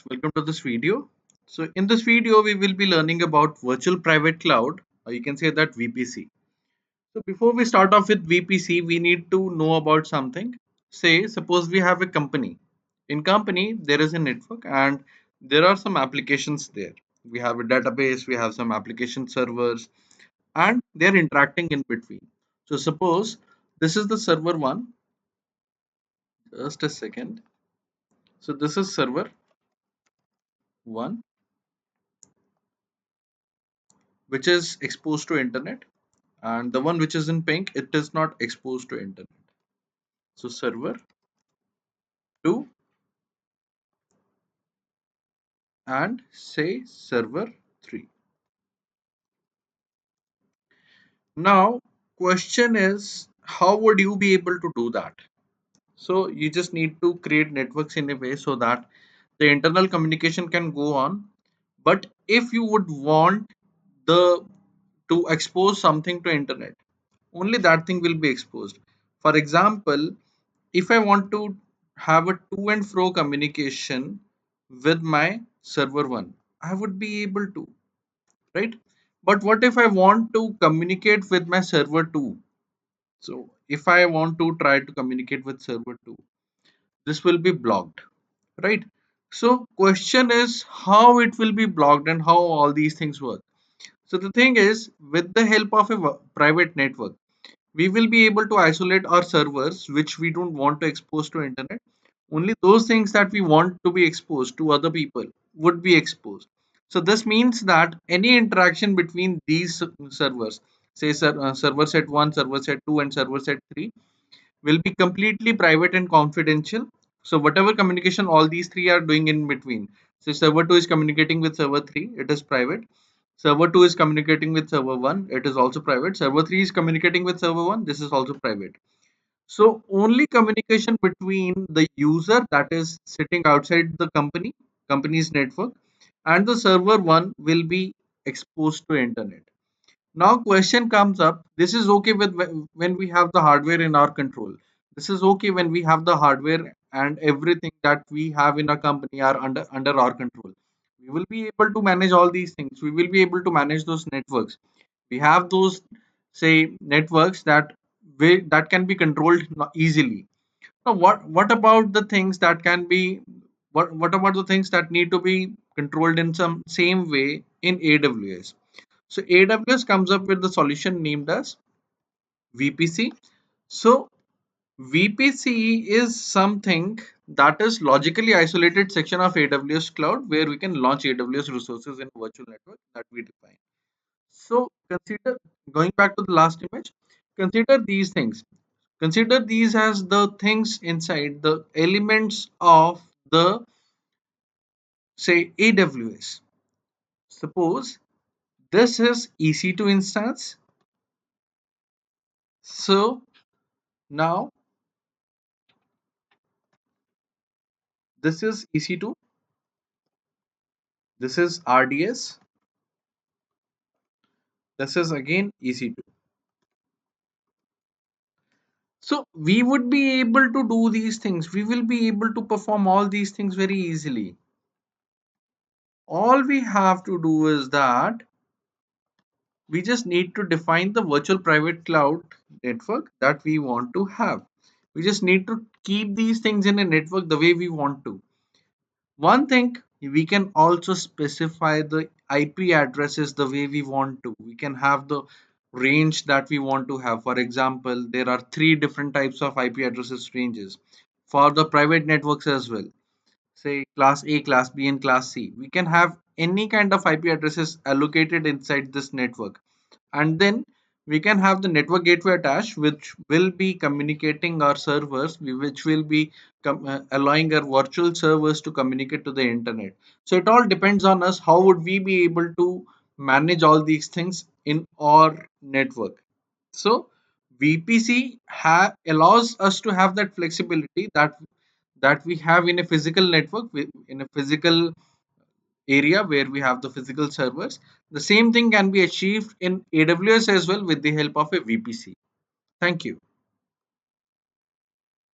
welcome to this video. So in this video, we will be learning about virtual private cloud, or you can say that VPC. So before we start off with VPC, we need to know about something. Say, suppose we have a company. In company, there is a network and there are some applications there. We have a database, we have some application servers, and they're interacting in between. So suppose this is the server one. Just a second. So this is server one, which is exposed to internet, and the one which is in pink, it is not exposed to internet. So server 2 and say server 3. Now question is, how would you be able to do that? So you just need to create networks in a way so that the internal communication can go on. But if you would want the to expose something to internet, only that thing will be exposed. For example, if I want to have a to and fro communication with my server 1, I would be able to, right? But what if I want to communicate with my server 2? So if I want to try to communicate with server 2, this will be blocked, right? So question is how it will be blocked and how all these things work. So the thing is, with the help of a private network, we will be able to isolate our servers which we don't want to expose to internet. Only those things that we want to be exposed to other people would be exposed. So this means that any interaction between these servers, say server set 1, server set 2 and server set 3, will be completely private and confidential. So whatever communication all these three are doing in between, so server 2 is communicating with server 3, it is private. Server 2 is communicating with server 1, it is also private. Server 3 is communicating with server 1, this is also private. So only communication between the user that is sitting outside the company's network, and the server 1 will be exposed to internet. Now question comes up, this is okay with when we have the hardware in our control. This is okay when we have the hardware and everything that we have in our company are under our control. We will be able to manage all these things. We will be able to manage those networks. We have those, say, networks that can be controlled easily. Now what about the things that can be, what about the things that need to be controlled in some same way in AWS? So AWS comes up with the solution named as VPC. So VPC is something that is logically isolated section of AWS cloud where we can launch AWS resources in virtual network that we define. So consider, going back to the last image, consider these things. Consider these as the things inside the elements of the, say, AWS. Suppose this is EC2 instance. So now this is EC2, this is RDS, this is again EC2. So we would be able to do these things. We will be able to perform all these things very easily. All we have to do is that we just need to define the virtual private cloud network that we want to have. We just need to keep these things in a network the way we want to. One thing, we can also specify the IP addresses the way we want to. We can have the range that we want to have. For example, there are three different types of IP addresses ranges for the private networks as well. Say class A, class B, and class C. We can have any kind of IP addresses allocated inside this network, and then we can have the network gateway attached which will be communicating our servers, which will be allowing our virtual servers to communicate to the internet. So it all depends on us how would we be able to manage all these things in our network. So VPC allows us to have that flexibility that we have in a physical network, in a physical area where we have the physical servers. The same thing can be achieved in AWS as well with the help of a VPC. Thank you.